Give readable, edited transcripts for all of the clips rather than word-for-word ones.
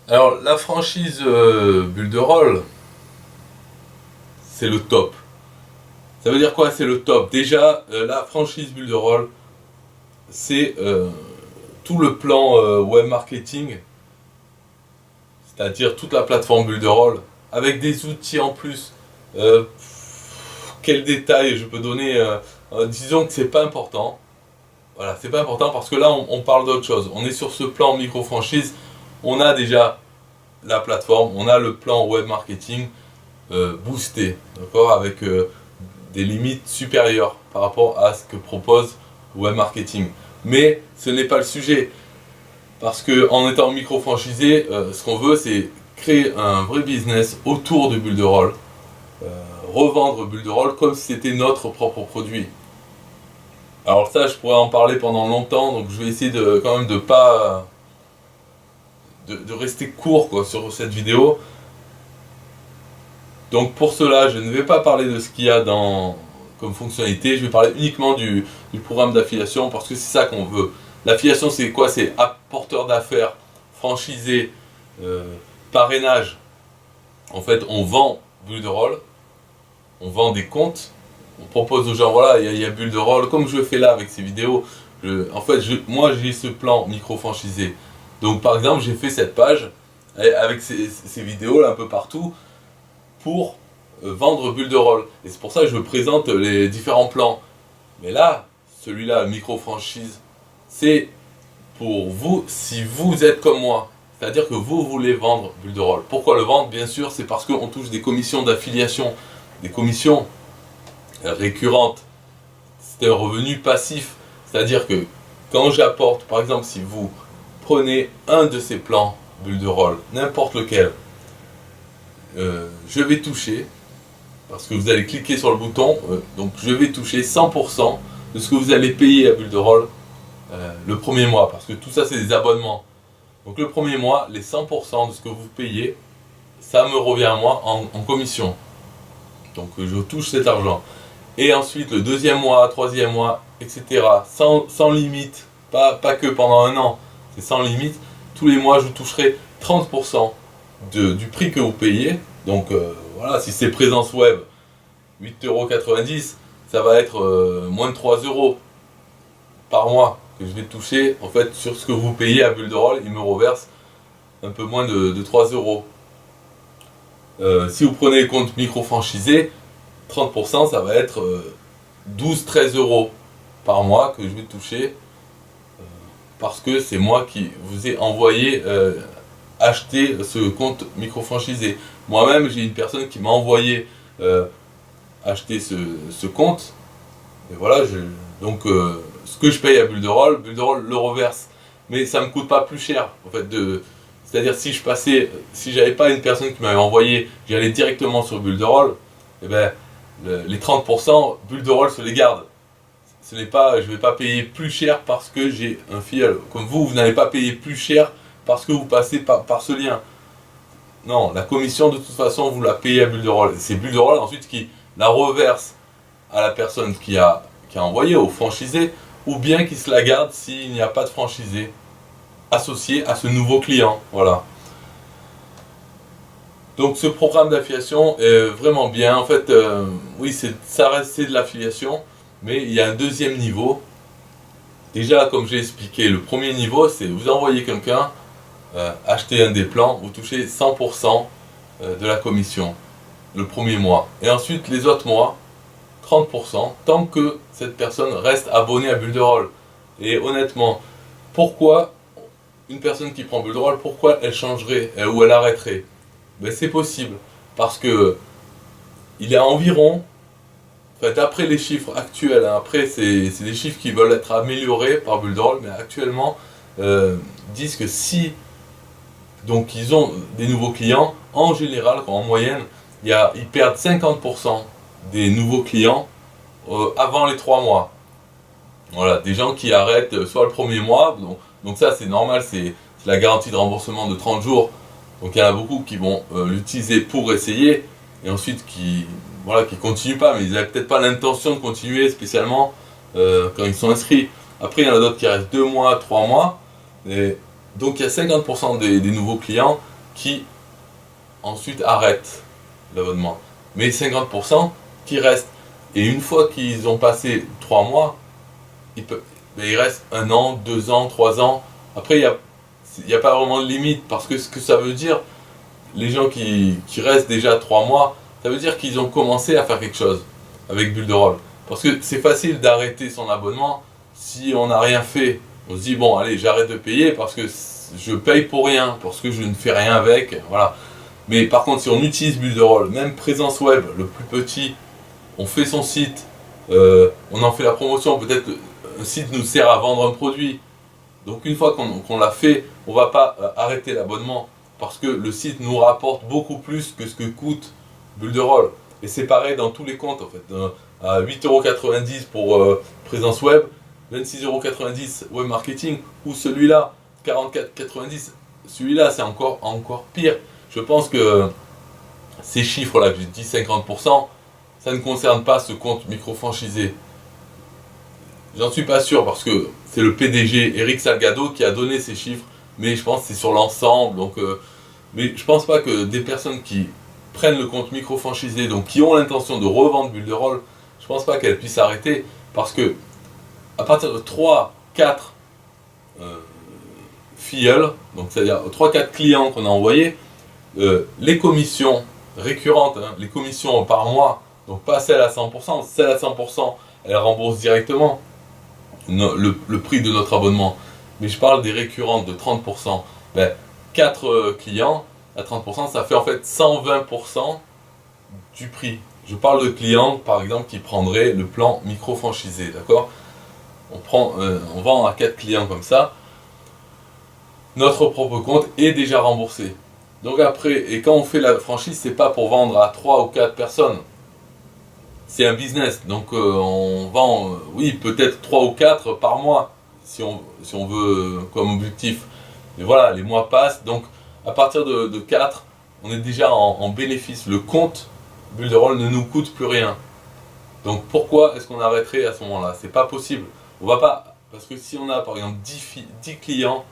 Alors, la franchise Bulle de Rôle, c'est le top. Ça veut dire quoi, c'est le top? Déjà, la franchise Bulle de Rôle, c'est tout le plan web marketing, c'est-à-dire toute la plateforme Bulle de Rôle, avec des outils en plus. Euh, quel détail je peux donner disons que c'est pas important. Voilà, c'est pas important parce que là, on parle d'autre chose. On est sur ce plan micro-franchise. On a déjà la plateforme, on a le plan web marketing boosté, d'accord, avec des limites supérieures par rapport à ce que propose web marketing. Mais ce n'est pas le sujet, parce que en étant micro-franchisé, ce qu'on veut, c'est créer un vrai business autour de Bulle de Rôle, euh, revendre Bulle de Rôle comme si c'était notre propre produit. Alors ça, je pourrais en parler pendant longtemps, donc je vais essayer de quand même de pas de rester court quoi, sur cette vidéo. Donc pour cela, je ne vais pas parler de ce qu'il y a dans comme fonctionnalité, je vais parler uniquement du programme d'affiliation parce que c'est ça qu'on veut. L'affiliation, c'est quoi? C'est apporteur d'affaires, franchisé, euh, parrainage. En fait, on vend Bulle de Rôle, on vend des comptes, on propose aux gens, voilà, il y a Bulle de Rôle, comme je le fais là avec ces vidéos. Moi, j'ai ce plan micro-franchisé. Donc par exemple, j'ai fait cette page avec ces vidéos là un peu partout pour vendre Bulle de Rôle. Et c'est pour ça que je présente les différents plans. Mais là, celui-là, micro-franchise, c'est pour vous si vous êtes comme moi. C'est-à-dire que vous voulez vendre Bulle de Rôle. Pourquoi le vendre? Bien sûr, c'est parce qu'on touche des commissions d'affiliation, des commissions récurrentes. C'est un revenu passif. C'est-à-dire que quand j'apporte, par exemple, si vous prenez un de ces plans Bulle de Rôle, n'importe lequel, je vais toucher, parce que vous allez cliquer sur le bouton, donc je vais toucher 100% de ce que vous allez payer à Bulle de Rôle le premier mois, parce que tout ça c'est des abonnements. Donc le premier mois, les 100% de ce que vous payez, ça me revient à moi en commission. Donc je touche cet argent. Et ensuite le deuxième mois, troisième mois, etc. Sans limite, pas que pendant un an, c'est sans limite. Tous les mois je toucherai 30% du prix que vous payez. Donc voilà, si c'est présence web, 8,90 €, ça va être moins de 3 euros par mois que je vais toucher. En fait, sur ce que vous payez à Bulle de Rôle, il me reverse un peu moins de 3 euros. Si vous prenez les comptes micro-franchisés, 30%, ça va être 12-13 euros par mois que je vais toucher parce que c'est moi qui vous ai envoyé acheter ce compte micro-franchisé. Moi-même, j'ai une personne qui m'a envoyé acheter ce compte. Et voilà, donc ce que je paye à Bulle de Rôle le reverse. Mais ça me coûte pas plus cher. En fait, c'est-à-dire si j'avais pas une personne qui m'avait envoyé, j'allais directement sur Bulle de Rôle, et ben les 30%, Bulle de Rôle se les garde. Je vais pas payer plus cher parce que j'ai un filial. Comme vous n'allez pas payer plus cher parce que vous passez par ce lien. Non, la commission de toute façon vous la payez à Bulle de Rôle. C'est Bulle de Rôle ensuite qui la reverse à la personne qui a envoyé, au franchisé, ou bien qui se la garde s'il n'y a pas de franchisé associé à ce nouveau client. Voilà. Donc ce programme d'affiliation est vraiment bien. En fait, oui, ça reste de l'affiliation, mais il y a un deuxième niveau. Déjà, comme j'ai expliqué, le premier niveau, c'est vous envoyez quelqu'un acheter un des plans, vous touchez 100% de la commission le premier mois. Et ensuite, les autres mois, 30%, tant que cette personne reste abonnée à Bulle de Rôle. Et honnêtement, pourquoi une personne qui prend Bulle de Rôle, pourquoi elle changerait ou elle arrêterait? Ben, c'est possible, parce que il y a environ, enfin, d'après les chiffres actuels, hein, après c'est des chiffres qui veulent être améliorés par Bulle de Rôle, mais actuellement disent que si donc ils ont des nouveaux clients, en général, en moyenne, ils perdent 50% des nouveaux clients avant les 3 mois. Voilà, des gens qui arrêtent soit le premier mois, donc ça c'est normal, c'est la garantie de remboursement de 30 jours. Donc il y en a beaucoup qui vont l'utiliser pour essayer, et ensuite qui continuent pas, mais ils n'avaient peut-être pas l'intention de continuer spécialement quand ils sont inscrits. Après il y en a d'autres qui restent 2 mois, 3 mois, et donc il y a 50% des nouveaux clients qui ensuite arrêtent l'abonnement. Mais 50% qui restent. Et une fois qu'ils ont passé 3 mois, il reste 1 an, 2 ans, 3 ans. Après, il n'y a pas vraiment de limite. Parce que ce que ça veut dire, les gens qui restent déjà 3 mois, ça veut dire qu'ils ont commencé à faire quelque chose avec Builderall. Parce que c'est facile d'arrêter son abonnement si on n'a rien fait. On se dit, bon, allez, j'arrête de payer parce que je paye pour rien, parce que je ne fais rien avec. Voilà. Mais par contre, si on utilise Builderall, même présence web, le plus petit, on fait son site, on en fait la promotion, peut-être un site nous sert à vendre un produit. Donc une fois qu'on l'a fait, on ne va pas arrêter l'abonnement parce que le site nous rapporte beaucoup plus que ce que coûte Builderall. Et c'est pareil dans tous les comptes en fait. À 8,90 € pour présence web, 26,90 € web marketing, ou celui-là, 44,90 €. Celui-là, c'est encore pire. Je pense que ces chiffres-là que j'ai dit, 50%, ça ne concerne pas ce compte micro-franchisé. J'en suis pas sûr parce que c'est le PDG Eric Salgado qui a donné ces chiffres, mais je pense que c'est sur l'ensemble. Mais je pense pas que des personnes qui prennent le compte micro-franchisé, donc qui ont l'intention de revendre Builderall, je pense pas qu'elles puissent arrêter parce que à partir de 3-4 filleuls, donc c'est-à-dire 3-4 clients qu'on a envoyés, les commissions récurrentes, les commissions par mois, donc pas celles à 100%, celles à 100%, elles remboursent directement le prix de notre abonnement. Mais je parle des récurrentes de 30%. 4 clients à 30%, ça fait en fait 120% du prix. Je parle de clients, par exemple, qui prendraient le plan micro-franchisé, d'accord ? On vend à 4 clients comme ça. Notre propre compte est déjà remboursé. Donc après, et quand on fait la franchise, c'est pas pour vendre à 3 ou 4 personnes. C'est un business, donc on vend, oui, peut-être 3 ou 4 par mois, si on veut comme objectif. Mais voilà, les mois passent, donc à partir de 4, on est déjà en bénéfice. Le compte Builderall ne nous coûte plus rien. Donc pourquoi est-ce qu'on arrêterait à ce moment-là? C'est pas possible. On va pas, parce que si on a par exemple 10 clients,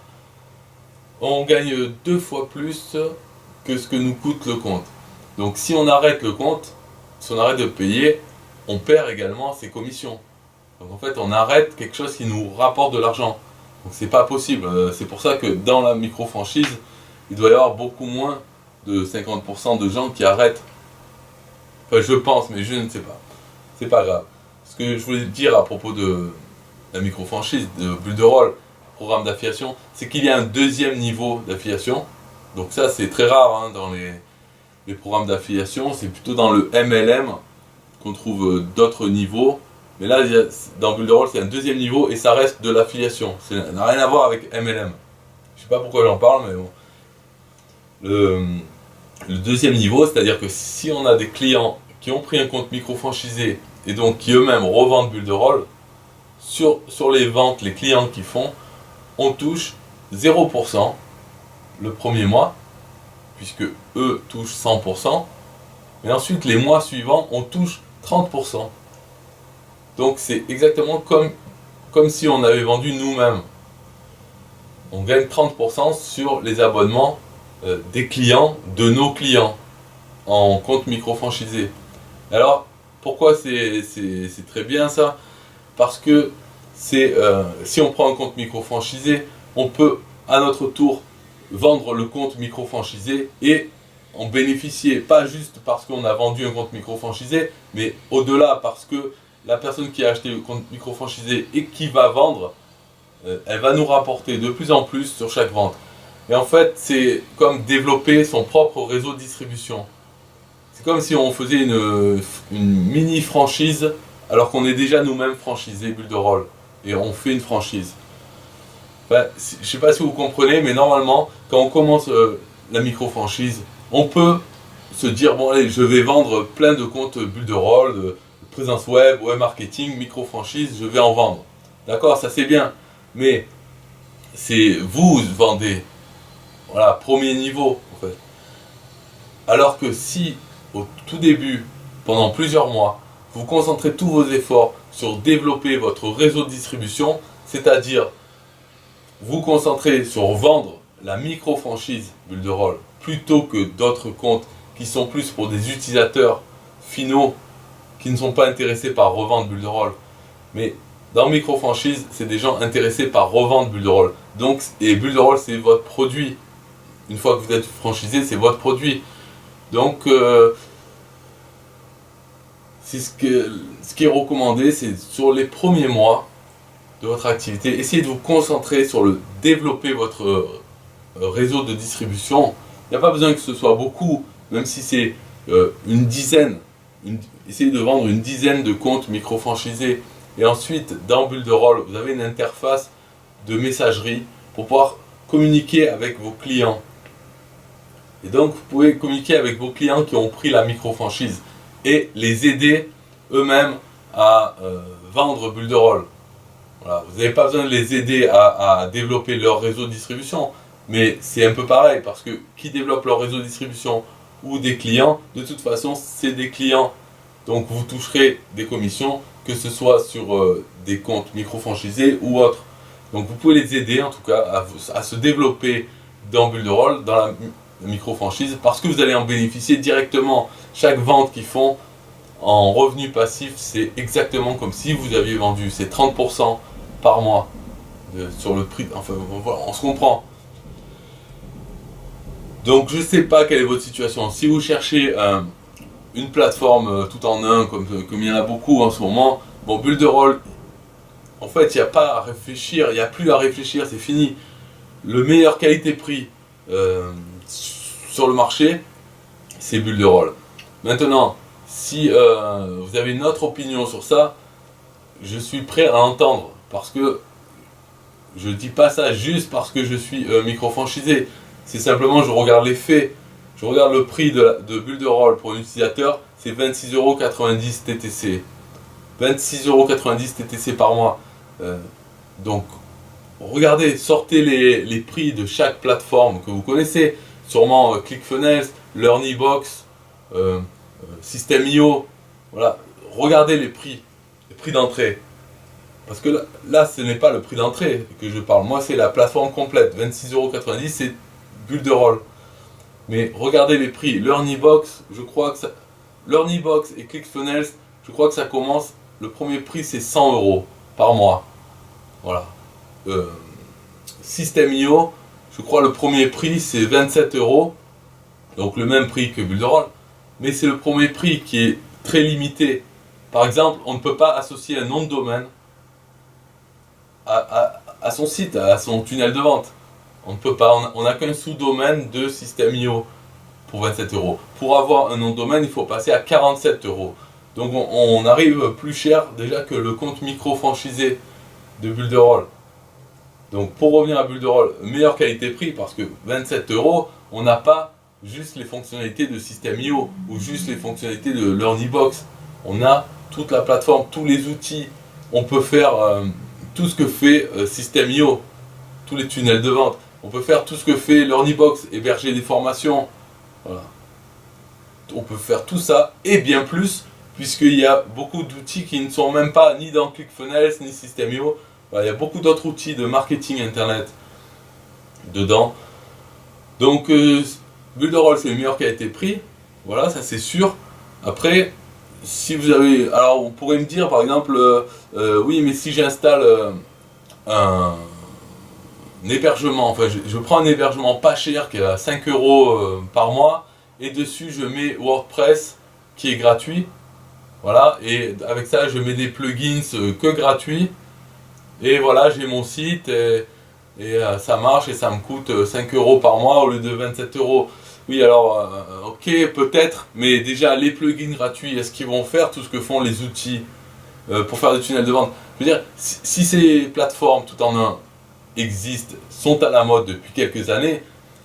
on gagne 2 fois plus que ce que nous coûte le compte. Donc si on arrête le compte, si on arrête de payer, on perd également ses commissions. Donc en fait, on arrête quelque chose qui nous rapporte de l'argent. Donc c'est pas possible. C'est pour ça que dans la micro-franchise, il doit y avoir beaucoup moins de 50% de gens qui arrêtent. Enfin, je pense, mais je ne sais pas. C'est pas grave. Ce que je voulais dire à propos de la micro-franchise, de Builderall, programme d'affiliation, c'est qu'il y a un deuxième niveau d'affiliation. Donc ça, c'est très rare dans les programmes d'affiliation. C'est plutôt dans le MLM qu'on trouve d'autres niveaux. Mais là, dans Builderall, c'est un deuxième niveau et ça reste de l'affiliation. Ça n'a rien à voir avec MLM. Je sais pas pourquoi j'en parle, mais bon. Le deuxième niveau, c'est-à-dire que si on a des clients qui ont pris un compte micro-franchisé et donc qui eux-mêmes revendent Builderall, sur les ventes, les clients qui font, on touche 0% le premier mois, puisque eux touchent 100%, mais ensuite les mois suivants, on touche 30%. Donc c'est exactement comme si on avait vendu nous-mêmes. On gagne 30% sur les abonnements des clients, de nos clients, en compte micro-franchisé. Alors, pourquoi c'est très bien ça? Parce que si on prend un compte micro-franchisé, on peut à notre tour vendre le compte micro-franchisé et en bénéficier, pas juste parce qu'on a vendu un compte micro-franchisé, mais au-delà parce que la personne qui a acheté le compte micro-franchisé et qui va vendre, elle va nous rapporter de plus en plus sur chaque vente. Et en fait, c'est comme développer son propre réseau de distribution. C'est comme si on faisait une mini franchise alors qu'on est déjà nous-mêmes franchisés Builderall et on fait une franchise. Enfin, je ne sais pas si vous comprenez, mais normalement, quand on commence la micro-franchise, on peut se dire, bon allez, je vais vendre plein de comptes Builderall, de présence web, web marketing, micro-franchise, je vais en vendre. D'accord, ça c'est bien, mais c'est vous vendez, voilà, premier niveau en fait. Alors que si, au tout début, pendant plusieurs mois, vous concentrez tous vos efforts sur développer votre réseau de distribution, c'est-à-dire vous concentrer sur vendre la micro-franchise Builderall plutôt que d'autres comptes qui sont plus pour des utilisateurs finaux qui ne sont pas intéressés par revendre bulle de rôle. Mais dans micro-franchise, c'est des gens intéressés par revendre bulle de rôle. Donc, et bulle de rôle, c'est votre produit. Une fois que vous êtes franchisé, c'est votre produit. Donc, ce qui est recommandé, c'est sur les premiers mois de votre activité, essayez de vous concentrer sur le développer votre réseau de distribution. Il n'y a pas besoin que ce soit beaucoup, même si c'est une dizaine. Essayez de vendre une dizaine de comptes micro-franchisés. Et ensuite, dans Bulle de Rôle, vous avez une interface de messagerie pour pouvoir communiquer avec vos clients. Et donc, vous pouvez communiquer avec vos clients qui ont pris la micro-franchise et les aider eux-mêmes à vendre Bulle de Rôle. Voilà, vous n'avez pas besoin de les aider à développer leur réseau de distribution, mais c'est un peu pareil, parce que qui développe leur réseau de distribution ou des clients, de toute façon, c'est des clients. Donc vous toucherez des commissions, que ce soit sur des comptes micro-franchisés ou autres. Donc vous pouvez les aider, en tout cas, à se développer dans Bulle de Rôle, dans la micro-franchise, parce que vous allez en bénéficier directement. Chaque vente qu'ils font en revenu passif, c'est exactement comme si vous aviez vendu. C'est 30% par mois sur le prix. Enfin, voilà, on se comprend. Donc, je ne sais pas quelle est votre situation. Si vous cherchez une plateforme tout en un, comme il y en a beaucoup en ce moment, bon, Bulle de Rôle, en fait, il n'y a pas à réfléchir. Il n'y a plus à réfléchir, c'est fini. Le meilleur qualité-prix sur le marché, c'est Bulle de Rôle. Maintenant, si vous avez une autre opinion sur ça, je suis prêt à entendre, parce que je ne dis pas ça juste parce que je suis micro-franchisé. C'est simplement, je regarde les faits. Je regarde le prix de Bulle de Rôle pour un utilisateur, c'est 26,90 € TTC. 26,90 € TTC par mois. Donc, regardez, sortez les prix de chaque plateforme que vous connaissez. Sûrement ClickFunnels, LearnyBox, System.io. Voilà, regardez les prix d'entrée. Parce que là, ce n'est pas le prix d'entrée que je parle. Moi, c'est la plateforme complète. 26,90 €, c'est Bulle de Rôle. Mais regardez les prix. LearnyBox, je crois que ça. LearnyBox et ClickFunnels, je crois que ça commence. Le premier prix, c'est 100 € par mois. Voilà. System.io, je crois le premier prix, c'est 27 €. Donc le même prix que Bulle de Rôle. Mais c'est le premier prix qui est très limité. Par exemple, on ne peut pas associer un nom de domaine à son site, à son tunnel de vente. On ne peut pas, on n'a qu'un sous-domaine de System.io pour 27 €. Pour avoir un nom de domaine, il faut passer à 47 €. Donc on arrive plus cher déjà que le compte micro-franchisé de Bulle de Rôle. Donc pour revenir à Bulle de Rôle, meilleure qualité-prix, parce que 27 €, on n'a pas juste les fonctionnalités de System.io ou juste les fonctionnalités de LearnyBox. On a toute la plateforme, tous les outils. On peut faire tout ce que fait System.io, tous les tunnels de vente. On peut faire tout ce que fait LearnyBox, héberger des formations. Voilà. On peut faire tout ça et bien plus, puisqu'il y a beaucoup d'outils qui ne sont même pas ni dans ClickFunnels ni System.io. Voilà, il y a beaucoup d'autres outils de marketing internet dedans. Donc, Bulle de Rôle, c'est le meilleur qualité-prix. Voilà, ça c'est sûr. Après, si vous avez. Alors, on pourrait me dire par exemple, oui, mais si j'installe un hébergement, enfin, je prends un hébergement pas cher qui est à 5 € par mois, et dessus je mets WordPress qui est gratuit. Voilà, et avec ça, je mets des plugins que gratuits. Et voilà, j'ai mon site et ça marche et ça me coûte 5 € par mois au lieu de 27 €. Oui, alors, ok, peut-être, mais déjà, les plugins gratuits, est-ce qu'ils vont faire tout ce que font les outils pour faire des tunnels de vente? Je veux dire, si ces plateformes tout en un existent, sont à la mode depuis quelques années,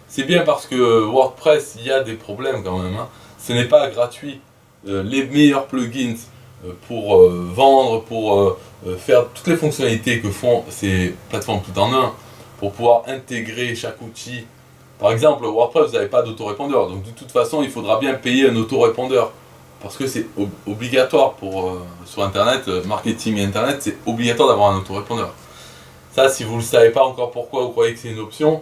c'est bien parce que WordPress, il y a des problèmes quand même. Hein. Ce n'est pas gratuit. Les meilleurs plugins pour vendre, pour faire toutes les fonctionnalités que font ces plateformes tout en un, pour pouvoir intégrer chaque outil. Par exemple, WordPress, vous n'avez pas d'autorépondeur, donc de toute façon, il faudra bien payer un autorépondeur, parce que c'est obligatoire pour sur Internet, marketing Internet, c'est obligatoire d'avoir un autorépondeur. Ça, si vous ne le savez pas encore pourquoi vous croyez que c'est une option,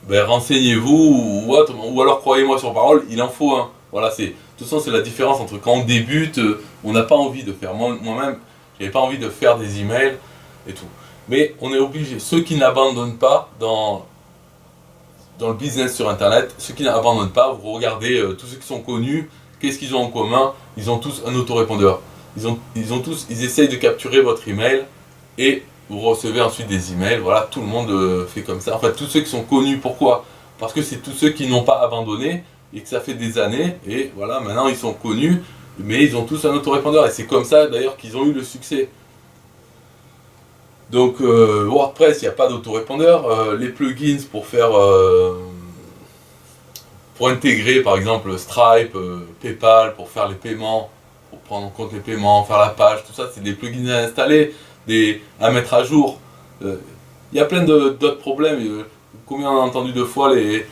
ben, renseignez-vous ou alors croyez-moi sur parole, il en faut un. Voilà, de toute façon, c'est la différence entre quand on débute, on n'a pas envie de faire. Moi-même, j'avais pas envie de faire des emails et tout. Mais on est obligé. Ceux qui n'abandonnent pas dans le business sur Internet, ceux qui n'abandonnent pas, vous regardez tous ceux qui sont connus, qu'est-ce qu'ils ont en commun? Ils ont tous un autorépondeur. Ils essayent de capturer votre email et vous recevez ensuite des emails. Voilà, tout le monde fait comme ça. En fait, tous ceux qui sont connus, pourquoi? Parce que c'est tous ceux qui n'ont pas abandonné et que ça fait des années. Et voilà, maintenant ils sont connus, mais ils ont tous un autorépondeur. Et c'est comme ça d'ailleurs qu'ils ont eu le succès. Donc WordPress, il n'y a pas d'autorépondeur. Les plugins pour intégrer par exemple Stripe, PayPal, pour faire les paiements, pour prendre en compte les paiements, faire la page, tout ça, c'est des plugins à installer, à mettre à jour. Il y a plein d'autres problèmes. Combien on a entendu de fois les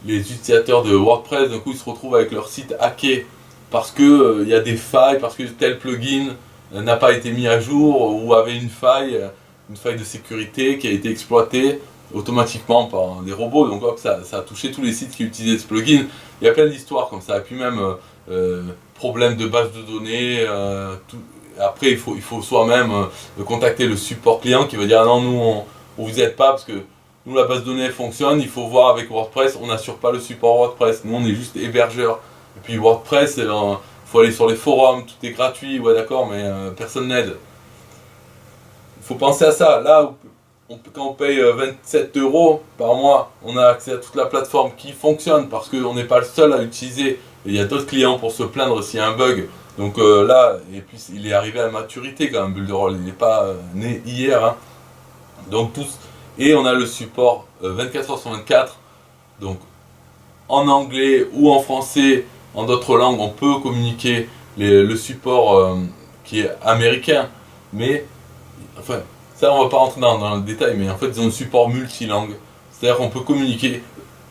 utilisateurs de WordPress, d'un coup ils se retrouvent avec leur site hacké parce que il y a des failles, parce que tel plugin n'a pas été mis à jour ou avait une faille de sécurité qui a été exploitée automatiquement par des robots. Donc hop, ça a touché tous les sites qui utilisaient ce plugin. Il y a plein d'histoires comme ça. Et puis même problème de base de données. Après, il faut soi-même contacter le support client qui va dire ah non, nous on vous aide pas parce que nous la base de données fonctionne. Il faut voir avec WordPress. On n'assure pas le support WordPress. Nous on est juste hébergeur. Et puis WordPress, faut aller sur les forums, tout est gratuit, ouais d'accord, mais personne n'aide. Il faut penser à ça. Là, quand on paye 27 € par mois, on a accès à toute la plateforme qui fonctionne parce qu'on n'est pas le seul à l'utiliser. Et il y a d'autres clients pour se plaindre s'il y a un bug. Donc là, et puis il est arrivé à maturité quand même, Builderall. Il n'est pas né hier. Hein. Donc et on a le support 24h/24. Donc en anglais ou en français, en d'autres langues, on peut communiquer le support qui est américain, mais enfin, ça on va pas rentrer dans le détail, mais en fait ils ont un support multilangue, c'est-à-dire qu'on peut communiquer.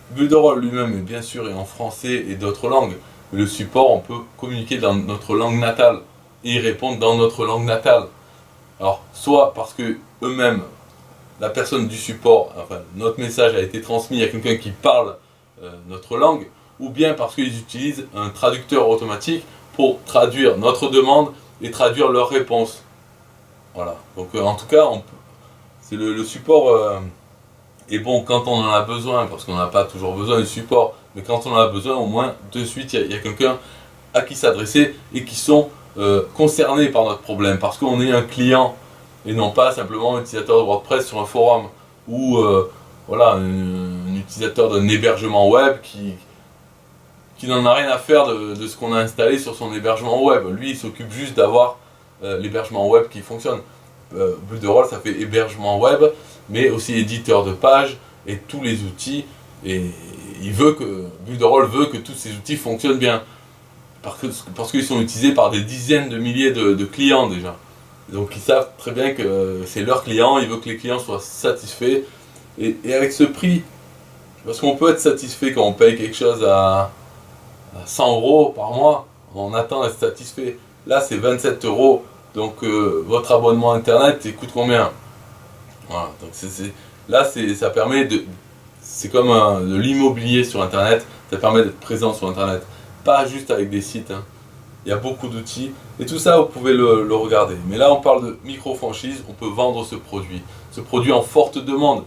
Builderall lui-même, bien sûr, est en français et d'autres langues, mais le support, on peut communiquer dans notre langue natale et y répondre dans notre langue natale. Alors, soit parce que eux-mêmes, la personne du support, enfin, notre message a été transmis à quelqu'un qui parle notre langue, ou bien parce qu'ils utilisent un traducteur automatique pour traduire notre demande et traduire leur réponse. Voilà. Donc en tout cas, c'est le support est bon quand on en a besoin, parce qu'on n'a pas toujours besoin de support, mais quand on en a besoin, au moins de suite, il y a quelqu'un à qui s'adresser et qui sont concernés par notre problème, parce qu'on est un client et non pas simplement un utilisateur de WordPress sur un forum ou voilà, un utilisateur d'un hébergement web qui n'en a rien à faire de ce qu'on a installé sur son hébergement web. Lui, il s'occupe juste d'avoir l'hébergement web qui fonctionne. Builderall, ça fait hébergement web, mais aussi éditeur de pages et tous les outils. Et Builderall veut que tous ces outils fonctionnent bien. Parce qu'ils sont utilisés par des dizaines de milliers de clients déjà. Donc ils savent très bien que c'est leurs clients, ils veulent que les clients soient satisfaits. Et avec ce prix, parce qu'on peut être satisfait quand on paye quelque chose à 100 € par mois, on attend d'être satisfait. Là c'est 27 €, donc votre abonnement internet il coûte combien? Voilà, donc ça permet c'est comme de l'immobilier sur internet, ça permet d'être présent sur internet, pas juste avec des sites. Hein. Il y a beaucoup d'outils et tout ça vous pouvez le regarder. Mais là on parle de micro-franchise, on peut vendre ce produit en forte demande.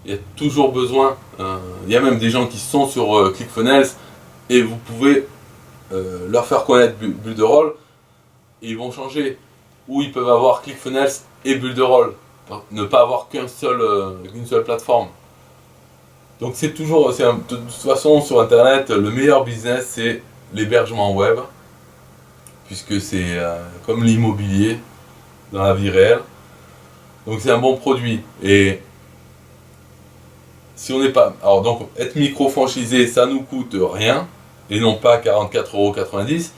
Il y a toujours besoin, il y a même des gens qui sont sur ClickFunnels et vous pouvez leur faire connaître Builderall et ils vont changer. Ou ils peuvent avoir ClickFunnels et Builderall, ne pas avoir qu'une seule plateforme. Donc de toute façon sur internet, le meilleur business c'est l'hébergement web, puisque c'est comme l'immobilier dans la vie réelle. Donc c'est un bon produit. Et si on n'est pas. Alors donc être micro-franchisé, ça nous coûte rien, et non pas 44,90 €.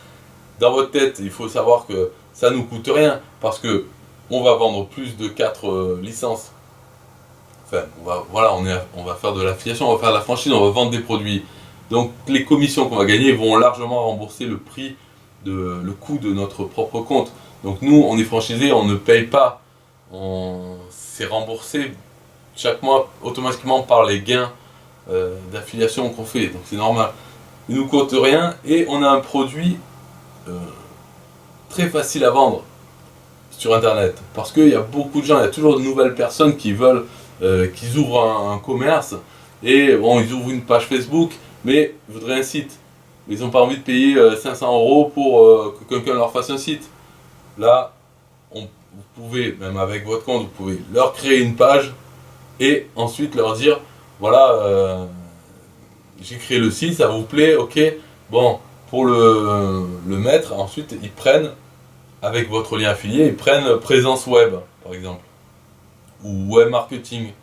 Dans votre tête, il faut savoir que ça nous coûte rien, parce que on va vendre plus de 4 licences. Enfin, on va faire de l'affiliation, on va faire de la franchise, on va vendre des produits. Donc les commissions qu'on va gagner vont largement rembourser le coût de notre propre compte. Donc nous, on est franchisé, on ne paye pas, c'est remboursé chaque mois automatiquement par les gains d'affiliation qu'on fait, donc c'est normal. Il nous coûte rien et on a un produit très facile à vendre sur internet, parce qu'il y a beaucoup de gens, il y a toujours de nouvelles personnes qui veulent, qui ouvrent un commerce, et bon, ils ouvrent une page Facebook, mais ils voudraient un site. Ils n'ont pas envie de payer 500 € pour que quelqu'un leur fasse un site. Là, vous pouvez, même avec votre compte, vous pouvez leur créer une page et ensuite leur dire, voilà, j'ai créé le site, ça vous plaît, ok, bon, pour le mettre, ensuite ils prennent, avec votre lien affilié, ils prennent présence web, par exemple, ou web marketing,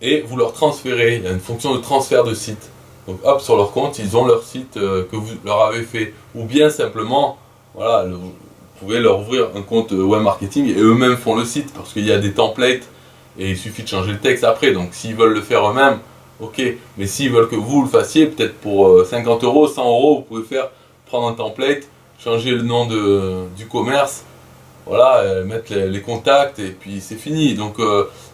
et vous leur transférez, il y a une fonction de transfert de site. Donc hop, sur leur compte, ils ont leur site que vous leur avez fait, ou bien simplement, voilà, vous pouvez leur ouvrir un compte web marketing et eux-mêmes font le site, parce qu'il y a des templates, et il suffit de changer le texte après, donc s'ils veulent le faire eux-mêmes, ok, mais s'ils veulent que vous le fassiez, peut-être pour 50 €, 100 €, vous pouvez prendre un template, changer le nom du commerce, voilà, mettre les contacts et puis c'est fini. Donc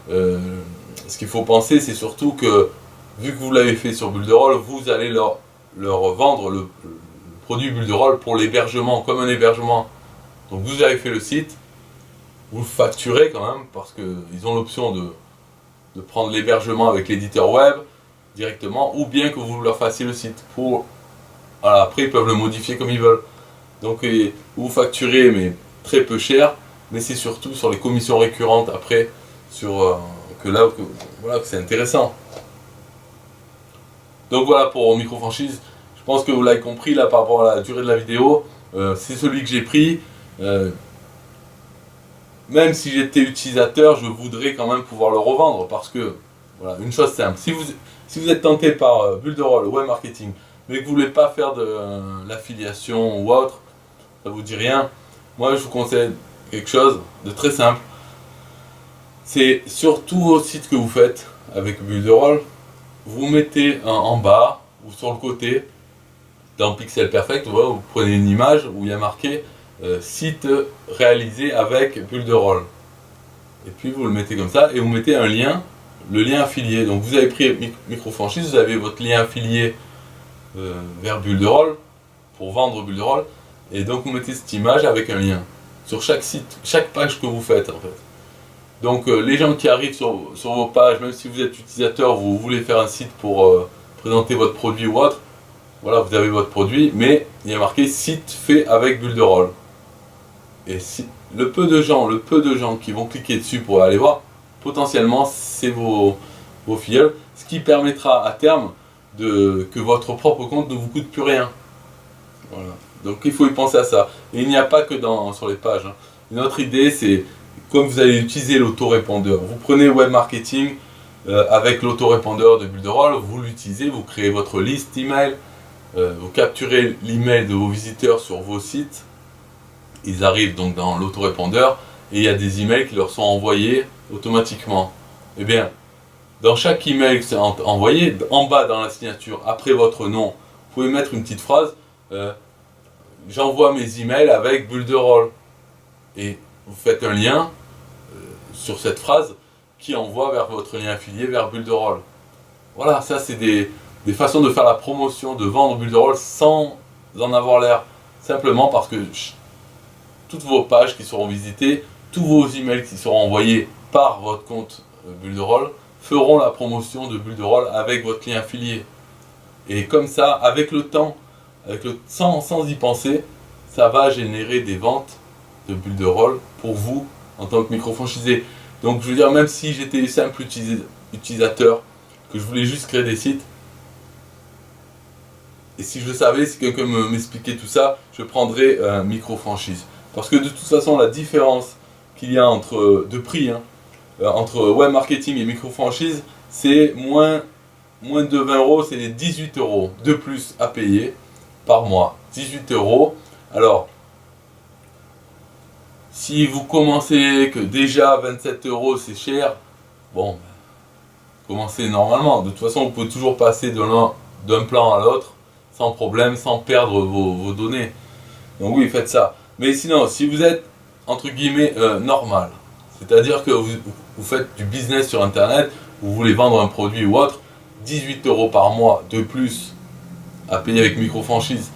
ce qu'il faut penser, c'est surtout que vu que vous l'avez fait sur Builderall, vous allez leur vendre le produit Builderall pour l'hébergement, comme un hébergement. Donc vous avez fait le site, vous le facturez quand même, parce qu'ils ont l'option de prendre l'hébergement avec l'éditeur web directement, ou bien que vous leur fassiez le site. Voilà, après ils peuvent le modifier comme ils veulent. Donc vous facturez, mais très peu cher, mais c'est surtout sur les commissions récurrentes après, voilà, que c'est intéressant. Donc voilà pour micro-franchise. Je pense que vous l'avez compris là par rapport à la durée de la vidéo. C'est celui que j'ai pris. Même si j'étais utilisateur, je voudrais quand même pouvoir le revendre, parce que, voilà, une chose simple, si vous êtes tenté par Builderall, web marketing, mais que vous ne voulez pas faire de l'affiliation ou autre, ça vous dit rien, moi je vous conseille quelque chose de très simple. C'est sur tous vos sites que vous faites avec Builderall, vous mettez en bas ou sur le côté, dans Pixel Perfect, vous prenez une image où il y a marqué site réalisé avec Builderall. Et puis vous le mettez comme ça et vous mettez un lien, le lien affilié. Donc vous avez pris micro-franchise, vous avez votre lien affilié vers Builderall pour vendre Builderall. Et donc vous mettez cette image avec un lien sur chaque site, chaque page que vous faites en fait. Donc les gens qui arrivent sur vos pages, même si vous êtes utilisateur, vous voulez faire un site pour présenter votre produit ou autre, voilà, vous avez votre produit, mais il y a marqué site fait avec Builderall. Et le peu de gens qui vont cliquer dessus pour aller voir, potentiellement c'est vos filleuls, ce qui permettra à terme que votre propre compte ne vous coûte plus rien. Voilà. Donc il faut y penser à ça. Et il n'y a pas que sur les pages. Hein. Une autre idée, c'est comme vous allez utiliser l'autorépondeur. Vous prenez web marketing avec l'autorépondeur de Builderall, vous l'utilisez, vous créez votre liste email, vous capturez l'email de vos visiteurs sur vos sites. Ils arrivent donc dans l'autorépondeur et il y a des emails qui leur sont envoyés automatiquement. Eh bien, dans chaque email qui est envoyé, en bas dans la signature, après votre nom, vous pouvez mettre une petite phrase j'envoie mes emails avec Builderall. Et vous faites un lien sur cette phrase qui envoie vers votre lien affilié vers Builderall. Voilà, ça c'est des façons de faire la promotion, de vendre Builderall sans en avoir l'air. Simplement parce que toutes vos pages qui seront visitées, tous vos emails qui seront envoyés par votre compte Builderall feront la promotion de Builderall avec votre lien affilié. Et comme ça, avec le temps, sans y penser, ça va générer des ventes de Builderall pour vous en tant que micro-franchisé. Donc je veux dire, même si j'étais simple utilisateur, que je voulais juste créer des sites, et si je le savais, si quelqu'un m'expliquait tout ça, je prendrais un micro-franchise. Parce que de toute façon, la différence qu'il y a de prix, entre web marketing et micro-franchise, c'est moins de 20 €, c'est 18 € de plus à payer par mois. 18 €. Alors, si vous commencez que déjà 27 € c'est cher, bon, commencez normalement. De toute façon, vous pouvez toujours passer d'un plan à l'autre sans problème, sans perdre vos données. Donc oui, faites ça. Mais sinon, si vous êtes, entre guillemets, normal, c'est-à-dire que vous faites du business sur Internet, vous voulez vendre un produit ou autre, 18 € par mois de plus à payer avec micro-franchise,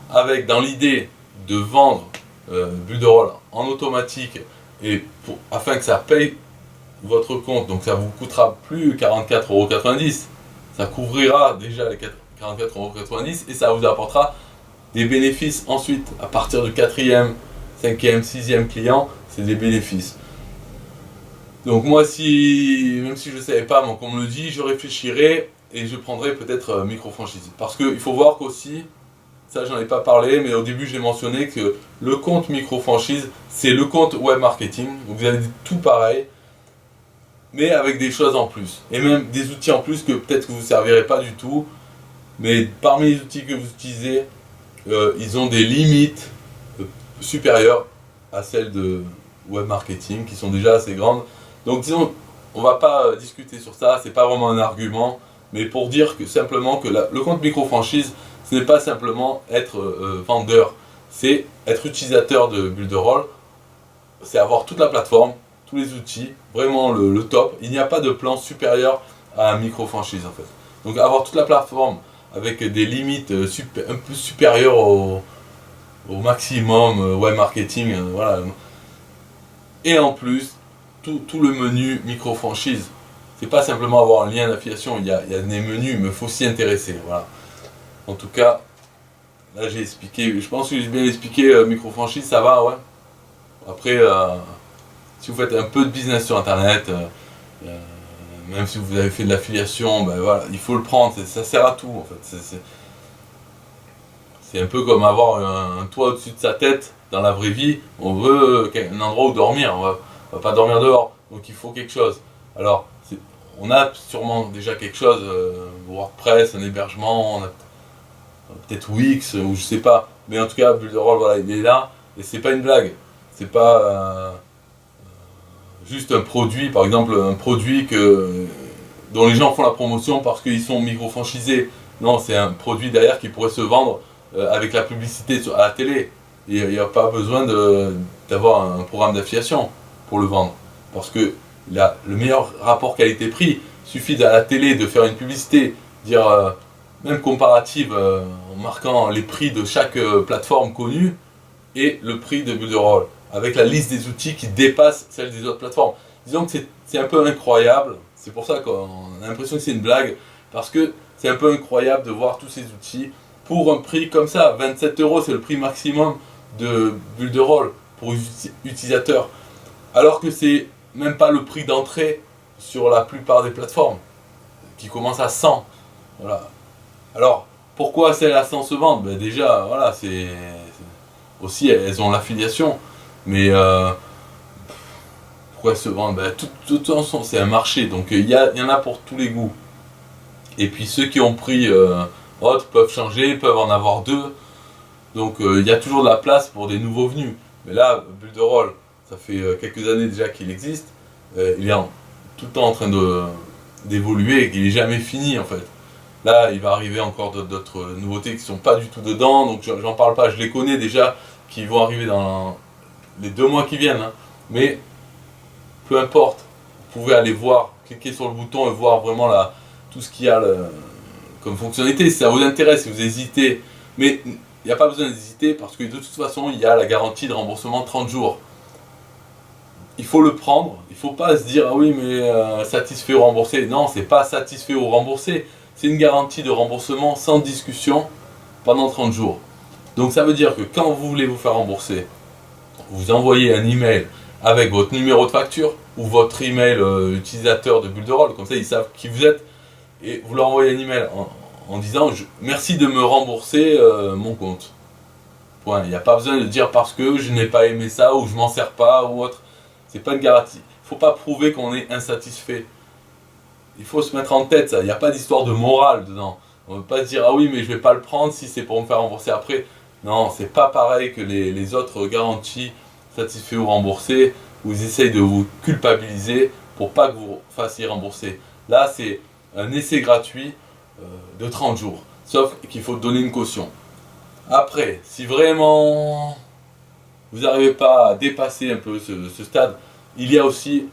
avec dans l'idée de vendre Bulle de Rôle en automatique et afin que ça paye votre compte, donc ça vous coûtera plus 44,90 €, ça couvrira déjà les 44,90 € et ça vous apportera des bénéfices ensuite à partir du 4e, 5e, 6e client, c'est des bénéfices. Donc moi, même si je ne savais pas, mais qu'on me le dit, je réfléchirai et je prendrai peut-être micro-franchise. Parce qu'il faut voir qu'aussi, ça j'en ai pas parlé, mais au début j'ai mentionné que le compte micro-franchise, c'est le compte web marketing. Donc vous avez tout pareil, mais avec des choses en plus. Et même des outils en plus que peut-être que vous ne servirez pas du tout. Mais parmi les outils que vous utilisez, ils ont des limites supérieures à celles de web marketing, qui sont déjà assez grandes. Donc disons, on va pas discuter sur ça, c'est pas vraiment un argument, mais pour dire que simplement que le compte micro-franchise, ce n'est pas simplement être vendeur, c'est être utilisateur de Bulle de Rôle, c'est avoir toute la plateforme, tous les outils, vraiment le top. Il n'y a pas de plan supérieur à un micro-franchise en fait. Donc avoir toute la plateforme avec des limites un peu supérieures au maximum web marketing, voilà. Et en plus, tout le menu micro-franchise. C'est pas simplement avoir un lien d'affiliation, il y a des menus, mais il faut s'y intéresser. Voilà. En tout cas, là j'ai expliqué, je pense que j'ai bien expliqué micro-franchise, ça va, ouais. Après, si vous faites un peu de business sur internet, même si vous avez fait de l'affiliation, ben voilà, il faut le prendre, ça sert à tout en fait. C'est un peu comme avoir un toit au-dessus de sa tête dans la vraie vie. On veut un endroit où dormir, on va pas dormir dehors, donc il faut quelque chose. Alors, on a sûrement déjà quelque chose, WordPress, un hébergement, on a peut-être Wix ou je sais pas, mais en tout cas, Bulle de Rôle, voilà, il est là et c'est pas une blague, c'est pas juste un produit, par exemple, un produit dont les gens font la promotion parce qu'ils sont micro-franchisés. Non, c'est un produit derrière qui pourrait se vendre avec la publicité à la télé. Il n'y a pas besoin d'avoir un programme d'affiliation pour le vendre. Parce que le meilleur rapport qualité-prix, suffit à la télé de faire une publicité, dire même comparative en marquant les prix de chaque plateforme connue et le prix de Bulle de Rôle, avec la liste des outils qui dépasse celle des autres plateformes. Disons que c'est un peu incroyable, c'est pour ça qu'on a l'impression que c'est une blague, parce que c'est un peu incroyable de voir tous ces outils pour un prix comme ça. 27 €, c'est le prix maximum de Bulle de Rôle pour utilisateur, alors que c'est même pas le prix d'entrée sur la plupart des plateformes, qui commence à 100. Voilà. Alors, pourquoi celles à 100 se vendent? Ben déjà, voilà, aussi elles ont l'affiliation, mais pourquoi elles se vendent? Ben, de toute façon, c'est un marché, donc il y en a pour tous les goûts. Et puis ceux qui ont pris autres peuvent changer, peuvent en avoir deux. Donc il y a toujours de la place pour des nouveaux venus. Mais là, Bulle de Rôle, ça fait quelques années déjà qu'il existe. Il est tout le temps en train d'évoluer et qu'il n'est jamais fini en fait. Là, il va arriver encore d'autres nouveautés qui ne sont pas du tout dedans. Donc j'en parle pas, je les connais déjà, qui vont arriver dans les 2 mois qui viennent. Hein. Mais peu importe, vous pouvez aller voir, cliquer sur le bouton et voir vraiment tout ce qu'il y a comme fonctionnalité. Si ça vous intéresse, si vous hésitez, mais il n'y a pas besoin d'hésiter parce que de toute façon, il y a la garantie de remboursement 30 jours. Il faut le prendre, il ne faut pas se dire ah oui mais satisfait ou remboursé. Non, c'est pas satisfait ou remboursé, c'est une garantie de remboursement sans discussion pendant 30 jours. Donc ça veut dire que quand vous voulez vous faire rembourser, vous envoyez un email avec votre numéro de facture ou votre email utilisateur de Bulle de Rôle, comme ça ils savent qui vous êtes, et vous leur envoyez un email en disant merci de me rembourser mon compte. Point. Il n'y a pas besoin de dire parce que je n'ai pas aimé ça ou je m'en sers pas ou autre. C'est pas une garantie. Il ne faut pas prouver qu'on est insatisfait. Il faut se mettre en tête ça. Il n'y a pas d'histoire de morale dedans. On ne veut pas se dire ah oui mais je vais pas le prendre si c'est pour me faire rembourser après. Non, c'est pas pareil que les autres garanties satisfait ou remboursé où ils essayent de vous culpabiliser pour pas que vous fassiez rembourser. Là c'est un essai gratuit de 30 jours. Sauf qu'il faut donner une caution. Après, si vraiment vous n'arrivez pas à dépasser un peu ce stade, il y a aussi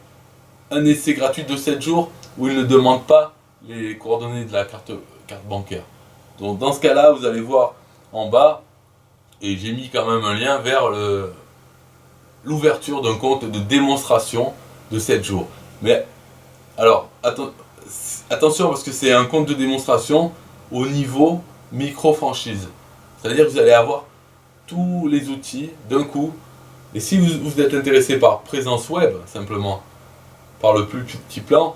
un essai gratuit de 7 jours où il ne demande pas les coordonnées de la carte bancaire. Donc dans ce cas-là, vous allez voir en bas, et j'ai mis quand même un lien vers l'ouverture d'un compte de démonstration de 7 jours. Mais alors, attention parce que c'est un compte de démonstration au niveau micro-franchise. C'est-à-dire que vous allez avoir tous les outils d'un coup. Et si vous êtes intéressé par présence web, simplement, par le plus petit plan,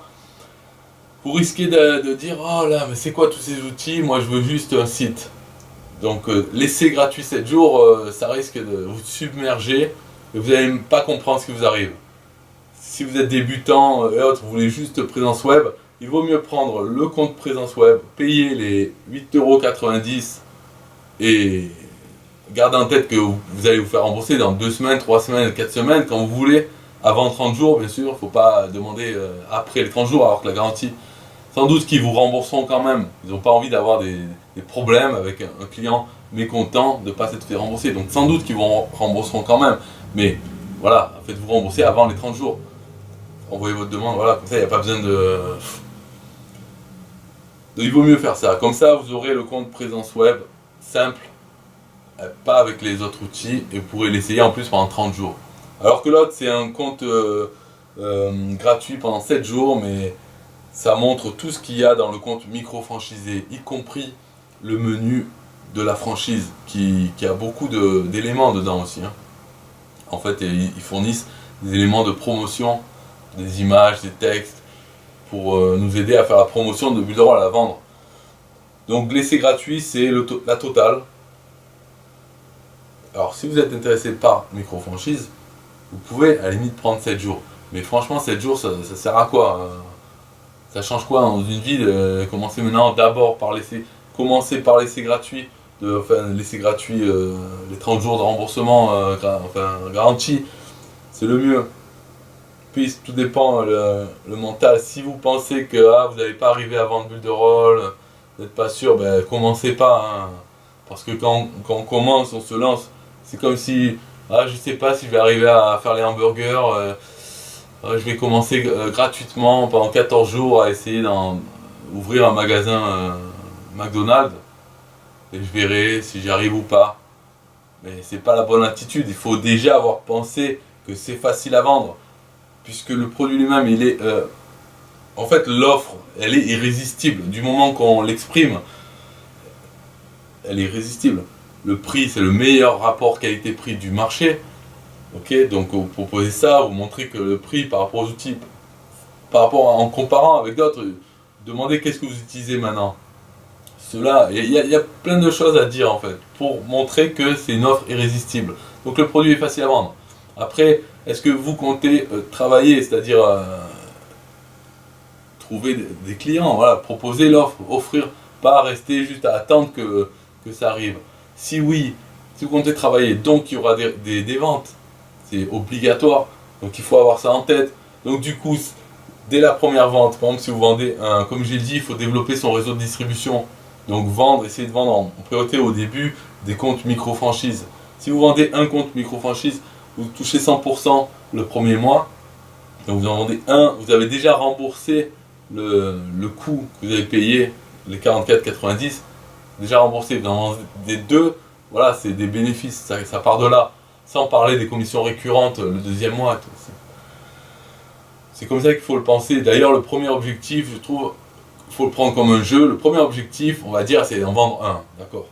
vous risquez de dire oh là, mais c'est quoi tous ces outils? Moi je veux juste un site. Donc laisser gratuit 7 jours, ça risque de vous submerger et vous n'allez pas comprendre ce qui vous arrive. Si vous êtes débutant et autres, vous voulez juste présence web, il vaut mieux prendre le compte présence web, payer les 8,90 € et garder en tête que vous allez vous faire rembourser dans 2 semaines, 3 semaines, 4 semaines, quand vous voulez, avant 30 jours bien sûr, il ne faut pas demander après les 30 jours alors que la garantie, sans doute qu'ils vous rembourseront quand même. Ils n'ont pas envie d'avoir des problèmes avec un client mécontent de ne pas s'être fait rembourser. Donc sans doute qu'ils vous rembourseront quand même. Mais voilà, faites-vous rembourser avant les 30 jours. Envoyez votre demande, voilà, comme ça il n'y a pas besoin de... Donc il vaut mieux faire ça. Comme ça vous aurez le compte présence web simple, pas avec les autres outils, et vous pourrez l'essayer en plus pendant 30 jours. Alors que l'autre c'est un compte gratuit pendant 7 jours, mais ça montre tout ce qu'il y a dans le compte micro-franchisé, y compris le menu de la franchise, qui a beaucoup d'éléments dedans aussi. Hein. En fait, ils fournissent des éléments de promotion, des images, des textes, pour nous aider à faire la promotion de Bulle de Rôle, à la vendre. Donc l'essai gratuit, c'est la totale. Alors si vous êtes intéressé par micro-franchise, vous pouvez à la limite prendre 7 jours. Mais franchement, 7 jours, ça sert à quoi ça change quoi dans une vie de commencer maintenant d'abord par commencer par l'essai gratuit, l'essai gratuit, les 30 jours de remboursement garanti, c'est le mieux. Puis tout dépend le mental. Si vous pensez que vous n'allez pas arriver à vendre Bulle de Rôle, vous n'êtes pas sûr, ben commencez pas. Hein. Parce que quand on commence, on se lance. C'est comme si je sais pas si je vais arriver à faire les hamburgers. Je vais commencer gratuitement pendant 14 jours à essayer d'ouvrir un magasin McDonald's et je verrai si j'y arrive ou pas. Mais c'est pas la bonne attitude. Il faut déjà avoir pensé que c'est facile à vendre, puisque le produit lui-même, il est en fait l'offre, elle est irrésistible. Du moment qu'on l'exprime, elle est irrésistible. Le prix, c'est le meilleur rapport qualité-prix du marché. Ok, donc vous proposez ça, vous montrez que le prix par rapport aux outils, en comparant avec d'autres, demandez qu'est-ce que vous utilisez maintenant. Cela, il y a plein de choses à dire en fait, pour montrer que c'est une offre irrésistible. Donc le produit est facile à vendre. Après, est-ce que vous comptez travailler, c'est-à-dire trouver des clients, voilà, proposer l'offre, offrir, pas rester juste à attendre que ça arrive. Si oui, si vous comptez travailler, donc il y aura des ventes. C'est obligatoire, donc il faut avoir ça en tête. Donc du coup, dès la première vente, par exemple si vous vendez comme j'ai dit, il faut développer son réseau de distribution. Donc essayez de vendre en priorité au début des comptes micro-franchise. Si vous vendez un compte micro-franchise, vous touchez 100% le premier mois. Donc vous en vendez un, vous avez déjà remboursé le coût que vous avez payé, les 44,90, déjà remboursé. Vous en vendez deux, voilà, c'est des bénéfices, ça part de là. Sans parler des commissions récurrentes le deuxième mois. C'est comme ça qu'il faut le penser. D'ailleurs, le premier objectif, je trouve, il faut le prendre comme un jeu. Le premier objectif, on va dire, c'est d'en vendre un. D'accord.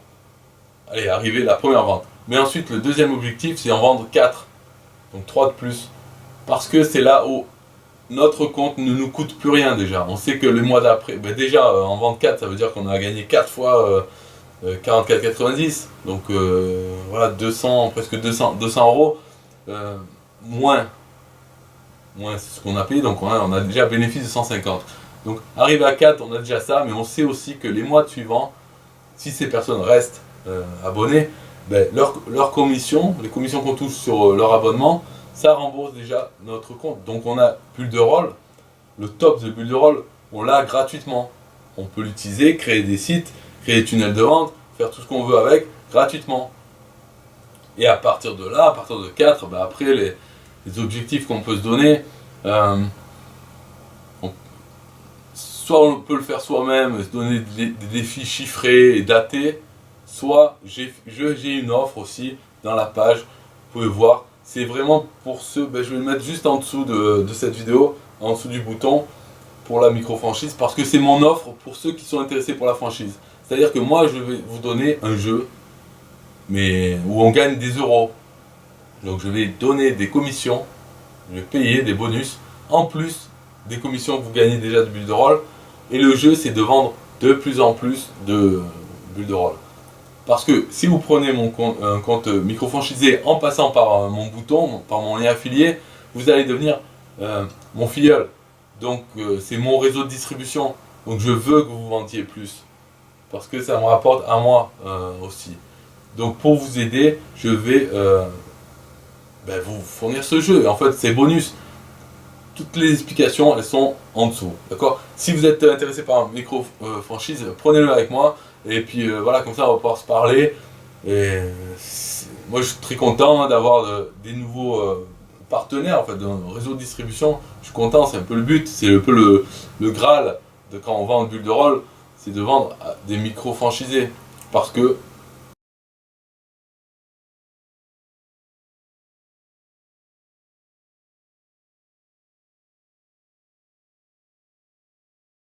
Allez, arriver la première vente. Mais ensuite, le deuxième objectif, c'est d'en vendre 4. Donc 3 de plus. Parce que c'est là où notre compte ne nous coûte plus rien déjà. On sait que le mois d'après, déjà, en vendre 4, ça veut dire qu'on a gagné 4 fois 44,90, donc voilà, presque 200 euros, moins c'est ce qu'on a payé, donc on a déjà un bénéfice de 150. Donc arrivé à 4, on a déjà ça, mais on sait aussi que les mois suivants, si ces personnes restent abonnées, leur commission, les commissions qu'on touche sur leur abonnement, ça rembourse déjà notre compte. Donc on a Bulle de Rôle, le top de Bulle de Rôle, on l'a gratuitement. On peut l'utiliser, créer des sites, créer des tunnels de vente, faire tout ce qu'on veut avec, gratuitement. Et à partir de là, à partir de 4, après les objectifs qu'on peut se donner, soit on peut le faire soi-même, se donner des défis chiffrés et datés, soit j'ai une offre aussi dans la page, vous pouvez voir, c'est vraiment pour ceux, je vais le mettre juste en dessous de cette vidéo, en dessous du bouton, pour la micro-franchise, parce que c'est mon offre pour ceux qui sont intéressés pour la franchise. C'est-à-dire que moi je vais vous donner un jeu, mais où on gagne des euros. Donc je vais donner des commissions, je vais payer des bonus, en plus des commissions que vous gagnez déjà de bulles de rôle. Et le jeu, c'est de vendre de plus en plus de bulles de rôle. Parce que si vous prenez un compte micro-franchisé en passant par mon bouton, par mon lien affilié, vous allez devenir mon filleul. Donc c'est mon réseau de distribution. Donc je veux que vous vendiez plus. Parce que ça me rapporte à moi aussi. Donc pour vous aider, je vais vous fournir ce jeu. En fait, c'est bonus. Toutes les explications, elles sont en dessous. D'accord? Si vous êtes intéressé par un micro-franchise, prenez-le avec moi. Et puis voilà, comme ça, on va pouvoir se parler. Et moi, je suis très content d'avoir des nouveaux partenaires, en fait, d'un réseau de distribution. Je suis content, c'est un peu le but. C'est un peu le Graal de quand on vend une bulle de rôle. C'est de vendre à des micro-franchisés. Parce que